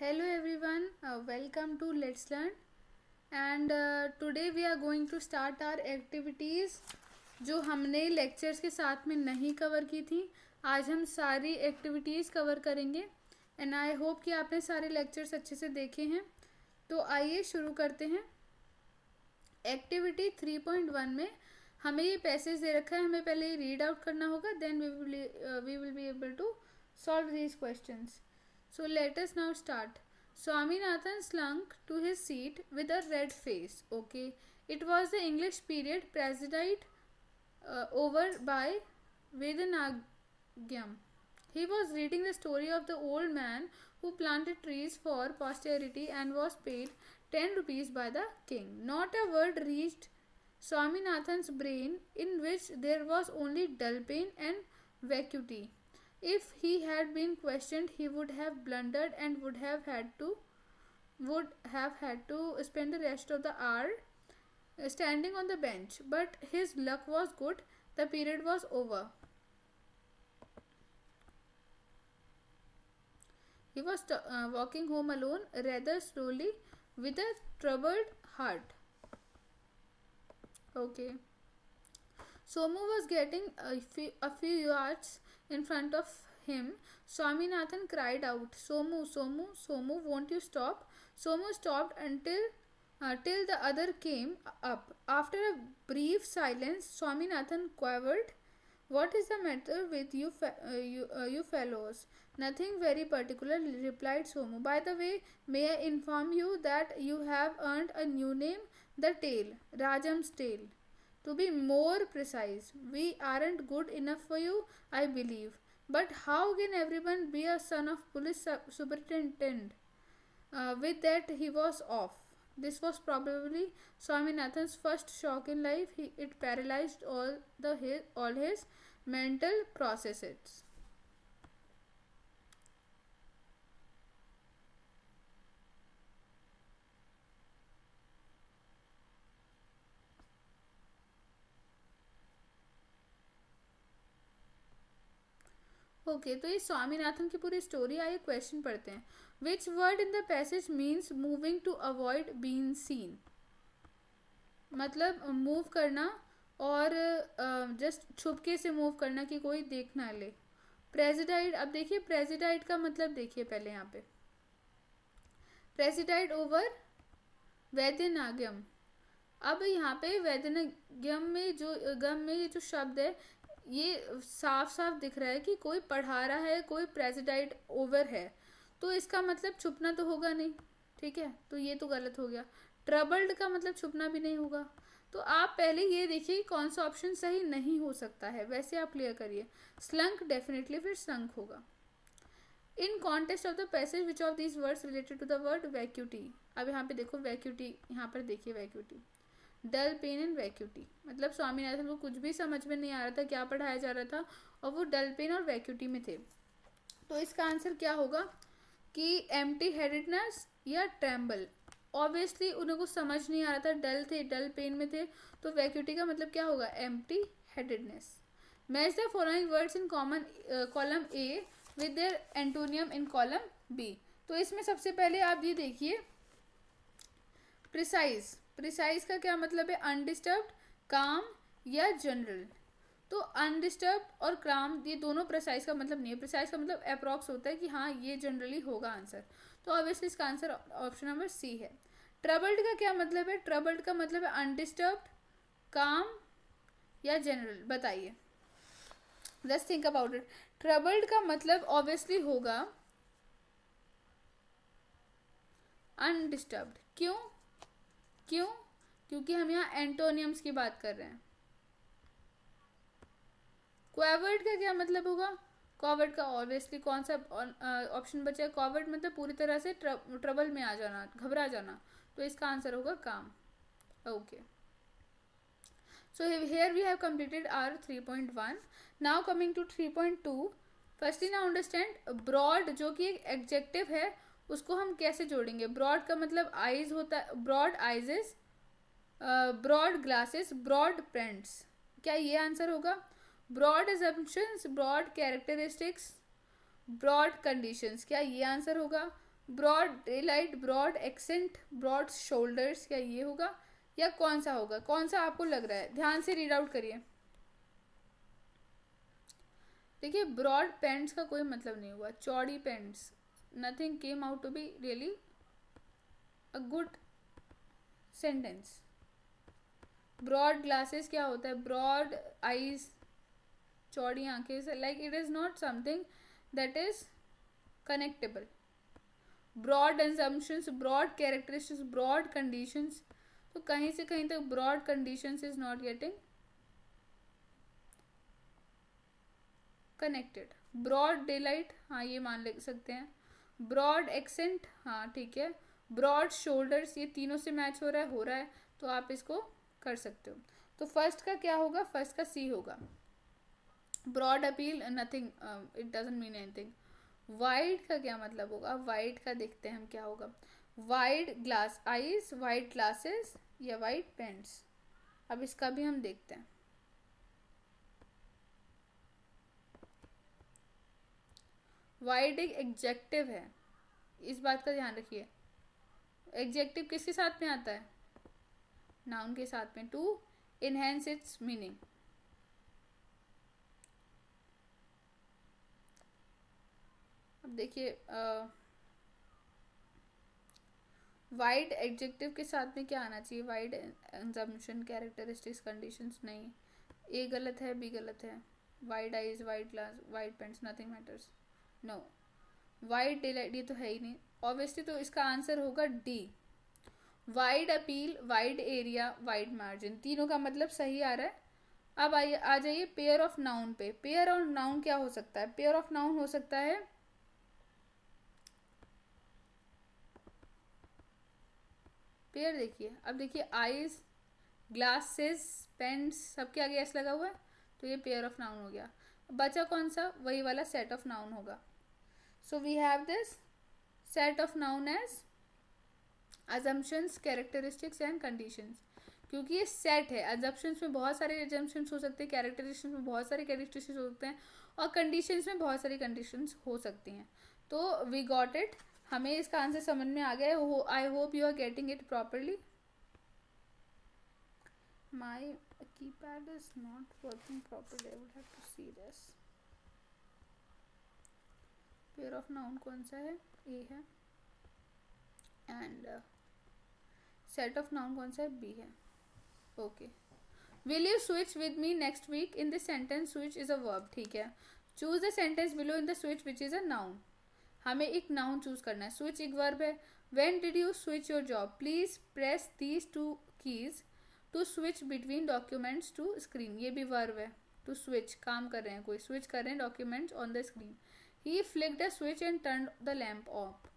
Hello everyone, welcome to Let's Learn and today we are going to start our activities जो हमने lectures के साथ में नहीं कवर की थी. आज हम सारी एक्टिविटीज़ कवर करेंगे एंड आई होप कि आपने सारे लेक्चर्स अच्छे से देखे हैं. तो आइए शुरू करते हैं. एक्टिविटी 3.1 में हमें ये पैसेज दे रखा है, हमें पहले ये रीड आउट करना होगा, then we will be able to solve these questions. So let us now start. Swaminathan slunk to his seat with a red face. Okay, it was the English period presided over by Vedanagam. He was reading the story of the old man who planted trees for posterity and was paid 10 rupees by the king. Not a word reached Swaminathan's brain, in which there was only dull pain and vacuity. If he had been questioned, he would have blundered and would have had to spend the rest of the hour standing on the bench. But his luck was good. The period was over. He was walking home alone, rather slowly, with a troubled heart. Okay. Somu was getting a few yards in front of him. Swaminathan cried out, Somu, Somu, Somu, won't you stop? Somu stopped till the other came up. After a brief silence, Swaminathan quavered, what is the matter with you fellows? Nothing very particular, replied Somu. By the way, may I inform you that you have earned a new name, the tail, Rajam's tail. To be more precise, we aren't good enough for you, I believe. But how can everyone be a son of police superintendent? With that, he was off. This was probably Swaminathan's first shock in life. It paralyzed all his mental processes. Okay, तो ये स्वामीनाथन की पूरी story. आइए question पढ़ते हैं. Which word in the passage means moving to avoid being seen. मतलब move करना और जस्ट छुपके से मूव करना कि कोई देख ना ले. प्रेसिडाइड, अब देखिए प्रेसिडाइड का मतलब देखिए पहले यहाँ पे. प्रेसिडाइड ओवर वैद्यनागम. अब यहाँ पे वैद्यनागम में ये जो शब्द है, ये साफ साफ दिख रहा है कि कोई पढ़ा रहा है, कोई प्रेसिडाइड ओवर है, तो इसका मतलब छुपना तो होगा नहीं. ठीक है, तो ये तो गलत हो गया. ट्रबल्ड का मतलब छुपना भी नहीं होगा. तो आप पहले ये देखिए कौन सा ऑप्शन सही नहीं हो सकता है, वैसे आप क्लियर करिए. स्लंक डेफिनेटली फिर स्लंक होगा. In context of the passage which of these words related to the word vacuity. अब यहाँ पे देखो वैक्यूटी, यहाँ पर देखिए वैक्यूटी, डल पेन एंड वैक्यूटी. मतलब स्वामीनाथन को कुछ भी समझ में नहीं आ रहा था क्या पढ़ाया जा रहा था, और वो डल पेन और वैक्यूटी में थे. तो इसका आंसर क्या होगा कि एम्प्टी हेडेडनेस या ट्रेम्बल. ऑब्वियसली उन्हें कुछ समझ नहीं आ रहा था, डल थे, डल पेन में थे, तो वैक्यूटी का मतलब क्या होगा, empty headedness. Match the following words in column A with their antonym in column B. तो इसमें सबसे पहले आप ये देखिए प्रिसाइज. प्रिसाइज का क्या मतलब है, अनडिस्टर्ब्ड, काम या जनरल. तो अनडिस्टर्ब्ड और काम ये दोनों प्रिसाइज का मतलब नहीं है. प्रिसाइज का मतलब अप्रॉक्स होता है कि हाँ ये जनरली होगा आंसर. तो ऑब्वियसली इसका आंसर ऑप्शन नंबर सी है. ट्रबल्ड का क्या मतलब है, ट्रबल्ड का मतलब है अनडिस्टर्ब्ड, काम या जनरल. बताइए, let's think about it. Troubled का मतलब ऑब्वियसली होगा अनडिस्टर्ब्ड. क्यों? क्योंकि हम यहाँ एंटोनियम्स की बात कर रहे हैं. क्वावर्ड का क्या मतलब होगा, क्वावर्ड का ऑब्वियसली कौन सा ऑप्शन बचा है, क्वावर्ड मतलब पूरी तरह से ट्रबल में आ जाना, घबरा जाना. तो इसका आंसर होगा काम. Okay, so here we have completed our 3.1. Now coming to 3.2. Firstly now understand broad, जो कि एक एडजेक्टिव है, उसको हम कैसे जोड़ेंगे. ब्रॉड का मतलब आईज होता है, broad eyes, broad glasses, broad prints. क्या ये आंसर होगा. Broad assumptions, broad characteristics, broad conditions. क्या ये आंसर होगा. Broad daylight, broad accent, broad shoulders, क्या ये होगा या कौन सा होगा? कौन सा आपको लग रहा है? ध्यान से रीड आउट करिए। देखिए ब्रॉड पेंट्स का कोई मतलब नहीं हुआ, चौड़ी pants, nothing came out to be really a good sentence. Broad glasses क्या होता है? ब्रॉड आईज, चौड़ी आंखें, like it is not something that is connectable. Broad assumptions, broad characteristics, broad conditions, तो कहीं से कहीं तक broad conditions is not getting connected. Broad daylight, हाँ ये मान ले सकते हैं। ब्रॉड एक्सेंट, हाँ ठीक है। ब्रॉड शोल्डर्स, ये तीनों से मैच हो रहा है तो आप इसको कर सकते हो। तो फर्स्ट का क्या होगा? फर्स्ट का सी होगा। Broad appeal, nothing, it doesn't mean anything. Wide का क्या मतलब होगा? वाइड का देखते हैं हम क्या होगा। Wide glass eyes, wide glasses या वाइड पेंट्स। अब इसका भी हम देखते हैं। वाइड एक एग्जेक्टिव है, इस बात का ध्यान रखिए। एग्जेक्टिव किसके साथ में आता है? नाउन के साथ में, टू इनहेंस इट्स मीनिंग। अब देखिए वाइड एडजेक्टिव के साथ में क्या आना चाहिए? वाइड एग्जाम्पशन, कैरेक्टरिस्टिक्स, कंडीशंस, नहीं, ए गलत है, बी गलत है। Wide eyes, wide glass, wide pants, nothing matters, no. Wide daylight, ये तो है ही नहीं ऑब्वियसली, तो इसका आंसर होगा D. Wide appeal, wide area, wide margin, तीनों का मतलब सही आ रहा है। अब आइए आ जाइए पेयर ऑफ नाउन पे। पेयर ऑफ नाउन क्या हो सकता है? पेयर ऑफ नाउन हो सकता है पेयर, देखिए अब देखिए आईज, ग्लासेस, पेंट्स, सबके आगे एस लगा हुआ है तो ये पेयर ऑफ नाउन हो गया। बचा कौन सा? वही वाला सेट ऑफ नाउन होगा। So we have this set of noun as assumptions, characteristics and conditions। क्योंकि ये सेट है, assumptions में बहुत सारे assumptions हो सकते हैं, characteristics में बहुत सारे characteristics हो सकते हैं और conditions में बहुत सारी conditions हो सकती हैं। तो we got it, हमें इसका आंसर समझ में आ गया है। I hope you are getting it properly. My keypad is not working properly, I would have to see this। Pair of noun कौन सा है? ए है। एंड सेट ऑफ नाउन कौन सा है? बी है। Okay. Will you switch with me next week in this sentence? Switch is a verb, ठीक है। Choose the sentence below in the switch which is a noun. हमें एक noun choose करना है, स्विच एक वर्ब है। When did you switch your job? Please press these two keys to switch between documents to screen, ये भी verb है। To switch, काम कर रहे हैं, कोई स्विच कर रहे हैं documents on the screen. He flicked a switch and turn the lamp of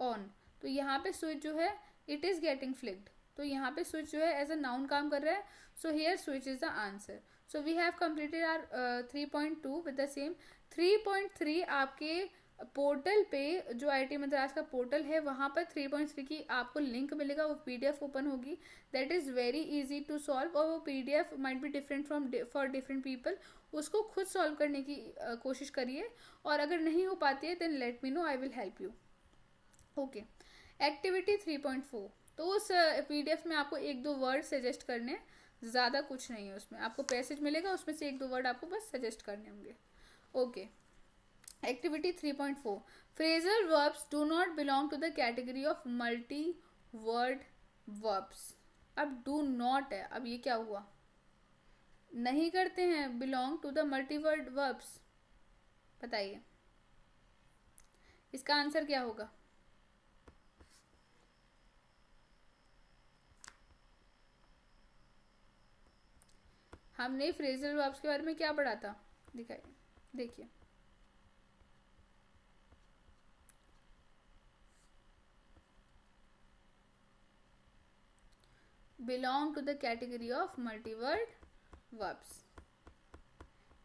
on, तो यहाँ पे स्विच जो है इट इज गेटिंग फ्लिक्ड, तो यहाँ पे स्विच जो है एज अ नाउन काम कर रहा है। So here switch is the answer. So we have completed our 3.2 with the same. 3.3 आपके पोर्टल पे, जो IIT मद्रास का पोर्टल है वहाँ पर 3.3 की आपको लिंक मिलेगा, वो PDF ओपन होगी। That is very easy to solve, और वो PDF might be different from for different people. उसको खुद सॉल्व करने की कोशिश करिए, और अगर नहीं हो पाती है then let me know, I will help you. Okay. Activity 3.4, तो उस PDF में आपको एक दो वर्ड सजेस्ट करने, ज़्यादा कुछ नहीं है उसमें। आपको पैसेज मिलेगा, उसमें से एक दो वर्ड आपको बस सजेस्ट करने होंगे। Okay. Activity 3.4, phrasal verbs do not belong to the category of multi word verbs. अब डू नॉट है, अब ये क्या हुआ? नहीं करते हैं belong to the multi word verbs. बताइए इसका आंसर क्या होगा? हमने फ्रेजल वर्ब्स के बारे में क्या पढ़ा था? दिखाइए, देखिए belong to the category of multi-word verbs.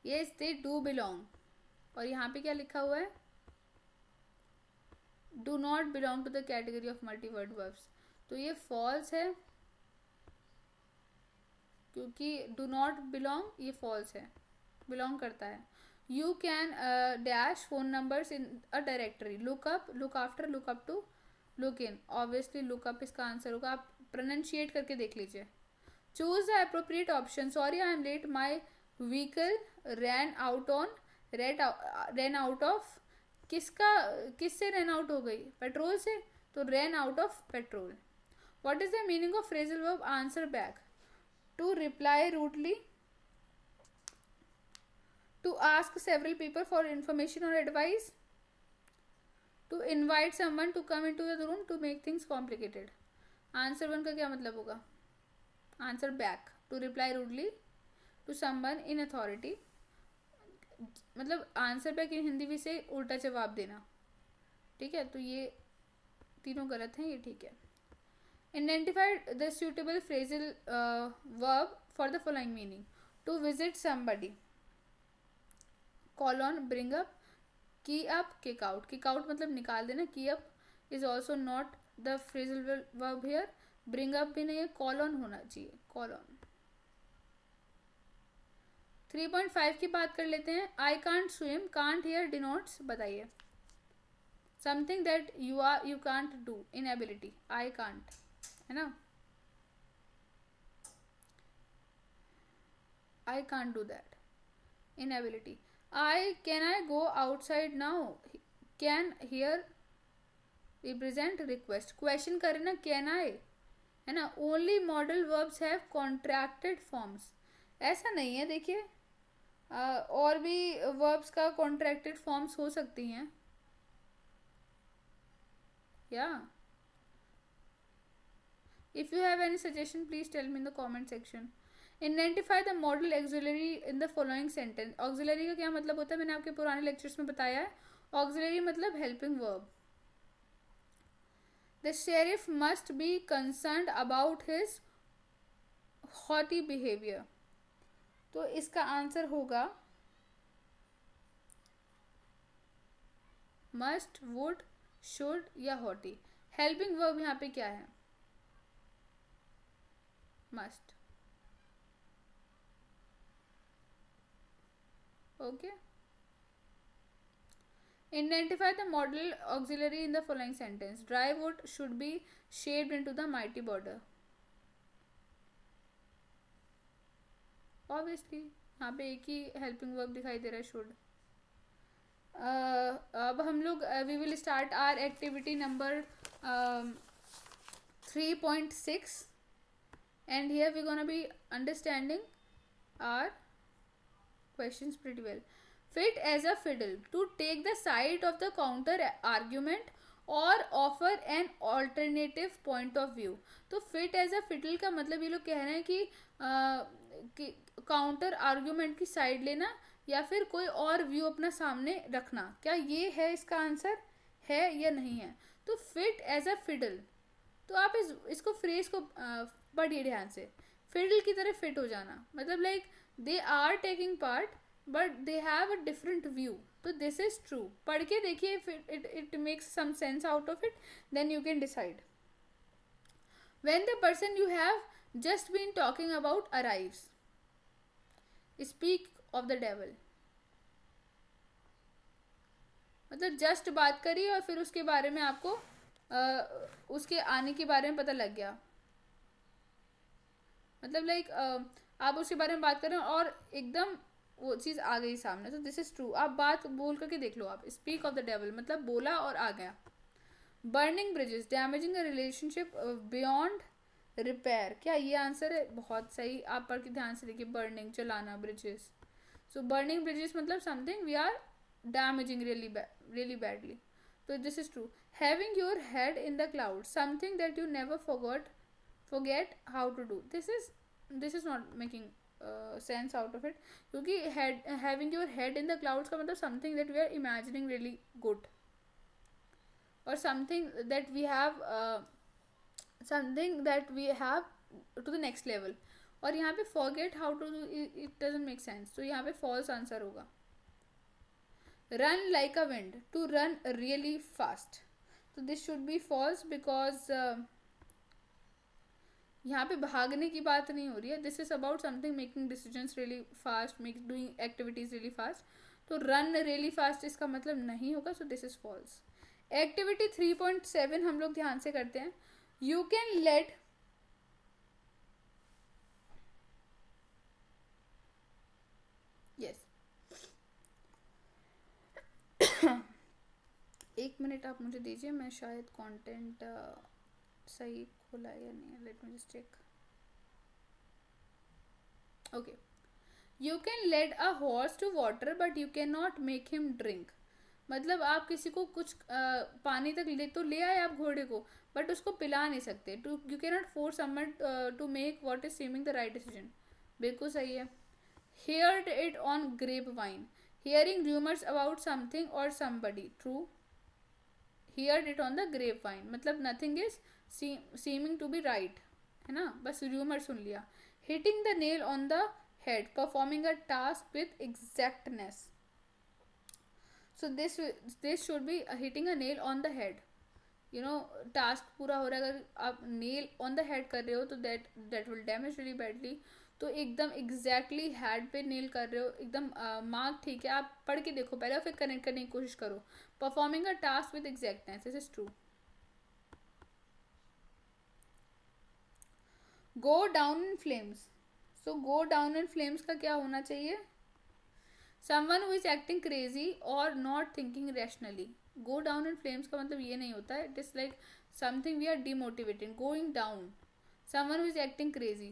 Yes, they do belong. और यहाँ पे क्या लिखा हुआ है? Do not belong to the category of multi-word verbs. तो ये false है, क्योंकि do not belong ये false है, belong करता है। You can dash phone numbers in a directory. Look up, look after, look up to, look in. Obviously look up इसका answer होगा. आप pronunciate करके देख लीजिए. Choose the appropriate option. Sorry, I am late. My vehicle ran out on ran out of किसका किससे ran out हो गई? पेट्रोल से. तो ran out of petrol. What is the meaning of phrasal verb answer back? To reply rudely, to ask several people for information or advice, to invite someone to come into the room, to make things complicated. Answer 1 का क्या मतलब होगा? Answer back, to reply rudely to someone in authority. मतलब answer back in Hindi भी से उल्टा जवाब देना. ठीक है, तो ये तीनों गलत हैं, ये ठीक है. Identify the suitable phrasal verb for the following meaning. To visit somebody, call on, bring up, key up, kick out. Kick out मतलब निकाल देना. Key up is also not the phrasal verb here. Bring up भी नहीं है, call on होना चाहिए. Call on. 3.5 की बात कर लेते हैं. I can't swim, can't here denotes, बताइए. Something that you can't do, inability. I can't, है ना. I can't do that, inability. Can I go outside now? Can here represent request. Question करें ना, can I, है ना. Only modal verbs have contracted forms. ऐसा नहीं है, देखिए और भी verbs का contracted forms हो सकती हैं. Yeah. If you have any suggestion, please tell me in the comment section. Identify the modal auxiliary in the following sentence. Auxiliary का क्या मतलब होता है, मैंने आपके पुराने lectures में बताया है. Auxiliary मतलब helping verb. The sheriff must be concerned about his haughty behavior. तो इसका आंसर होगा must, would, should या haughty. Helping verb यहाँ पे क्या है? Must. Okay. Identify the modal auxiliary in the following sentence. Dry wood should be shaped into the mighty border. Obviously यहाँ पे एक ही helping verb दिखाई दे रहा है, should. अब हम लोग we will start our activity number 3.6 and here we're gonna be understanding our questions pretty well. Fit as a fiddle, to take the side of the counter argument or offer an alternative point of view. तो fit as a fiddle का मतलब ये लोग कह रहे हैं कि counter argument की साइड लेना या फिर कोई और व्यू अपना सामने रखना. क्या ये है इसका आंसर, है या नहीं है? तो फिट एज अ फिडल, तो आप इसको फ्रेज को पढ़िए ध्यान से. फिडल की तरह फिट हो जाना मतलब like they are taking part but they have a different view. तो दिस इज ट्रू. पढ़ के देखिए, it makes some sense out of it, then you can decide. When the person you have just been talking about arrives, speak of the devil. मतलब just बात करी और फिर उसके बारे में आपको उसके आने के बारे में पता लग गया. मतलब लाइक आप उसके बारे में बात करें और एकदम वो चीज़ आ गई सामने. तो दिस इज ट्रू. आप बात बोल करके देख लो. आप स्पीक ऑफ द डेविल मतलब बोला और आ गया. Burning bridges, damaging a relationship beyond repair. क्या ये आंसर है? बहुत सही. आप पढ़ के ध्यान से देखिए. बर्निंग जलाना, ब्रिजेस. सो बर्निंग ब्रिजेस मतलब something we are damaging really badly. So this is true. Having your head in the clouds, something that you never forget how to do. This is not making sense out of it. क्योंकि having your head in the clouds का मतलब something that we are imagining really good, or something that we have to the next level. और यहाँ पे forget how to do, it doesn't make sense. तो यहाँ पे false answer होगा. Run like a wind, to run really fast. So this should be false because यहाँ पे भागने की बात नहीं हो रही है. This is about something making decisions really fast, doing activities really fast. तो रन रियली फास्ट इसका मतलब नहीं होगा, so this is false. Activity 3.7 हम लोग ध्यान से करते हैं. यू कैन लेट यस एक मिनट आप मुझे दीजिए, मैं शायद कंटेंट सही खोला है या नहीं. Let me just check. Okay. You can lead a horse to water but you can not make him drink. मतलब आप किसी को कुछ पानी तक ले तो ले आए आप घोड़े को, बट उसको पिला नहीं सकते. To you can not force someone to make what is seeming the right decision. बिल्कुल सही है. Heard it on grapevine. Hearing rumours about something और somebody. True. Heard it on the grapevine मतलब nothing is seeming to be right, है ना, बस rumour सुन लिया. Hitting the nail on the head, performing a task with exactness. So this should be hitting a nail on the head. You know, task पूरा हो रहा है, अगर आप nail on the head कर रहे हो तो that will damage really badly. तो एकदम exactly head पे nail कर रहे हो, एकदम मार्क ठीक है. आप पढ़ के देखो पहले, फिर कनेक्ट करने की कोशिश करो. Performing a task with exactness, this is true. Go down in flames. So go down in flames का क्या होना चाहिए? Someone who is acting crazy or not thinking rationally. Go down in flames का मतलब ये नहीं होता है. It is like something we are demotivating. Going down. Someone who is acting crazy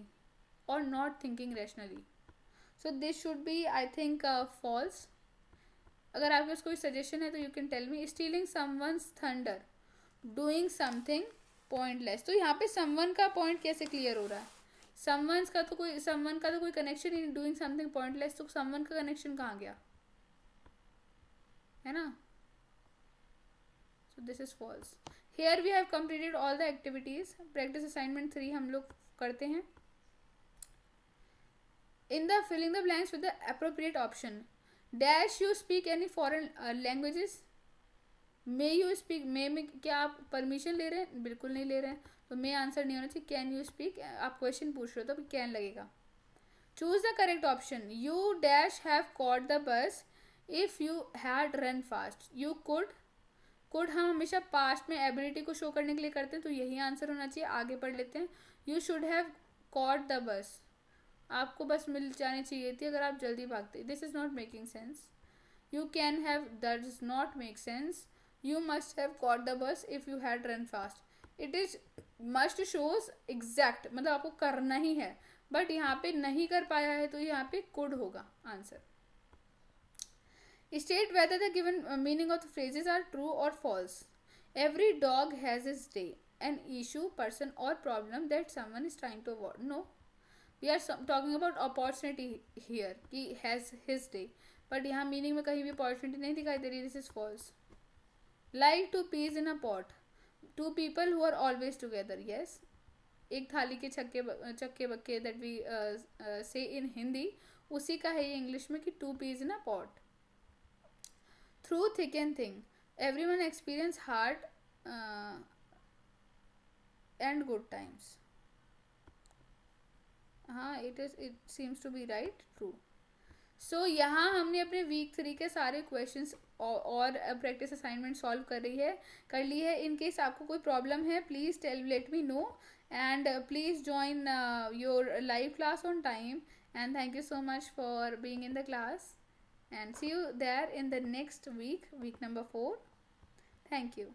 or not thinking rationally. So this should be, I think, false. अगर आपके पास कोई suggestion है तो you can tell me. Stealing someone's thunder. Doing something pointless. तो यहाँ पे someone का point कैसे clear हो रहा है? someone का तो कोई कनेक्शन ही नहीं. डूइंग समथिंग पॉइंटलेस, तो someone का कनेक्शन कहाँ गया, है ना. So this is false. Here we have completed all the activities. Practice assignment 3 हम लोग करते हैं. In the filling the blanks with the appropriate option. Dash you speak any foreign languages. May you speak. May में क्या आप permission ले रहे हैं? बिल्कुल नहीं ले रहे हैं, तो मे आंसर नहीं होना चाहिए. कैन यू स्पीक, आप क्वेश्चन पूछ रहे हो तो कैन लगेगा. Choose the correct option. You dash have caught the bus if you had run fast. You could हम हमेशा पास्ट में एबिलिटी को शो करने के लिए करते हैं, तो यही आंसर होना चाहिए. आगे पढ़ लेते हैं. You should have caught the bus. आपको बस मिल जानी चाहिए थी अगर आप जल्दी भागते. This is not making sense. You can have, that is not make sense. You must have caught the bus if you had run fast. It is must shows exact, मतलब आपको करना ही है, बट यहाँ पे नहीं कर पाया है तो यहाँ पे could होगा answer. State whether the given meaning of the phrases are true or false. Every dog has his day. An issue, person or problem that someone is trying to avoid. No, we are talking about opportunity here कि has his day, but यहाँ meaning में कहीं भी opportunity नहीं दिखाई दे रही. This is false. Like two peas in a pot. Two people who are always together. Yes. एक थाली के चक्के बक्के that we say in Hindi, उसी का है ये इंग्लिश में कि two peas in a pot. Through thick and thin, everyone experience hard and good times. हाँ, it seems to be right. True. सो यहाँ हमने अपने वीक 3 के सारे क्वेश्चंस और प्रैक्टिस असाइनमेंट सॉल्व कर ली है. इन केस आपको कोई प्रॉब्लम है, please let me know, and please join your live class on time. And thank you so much for being in the class, and see you there in the next week number 4. Thank you.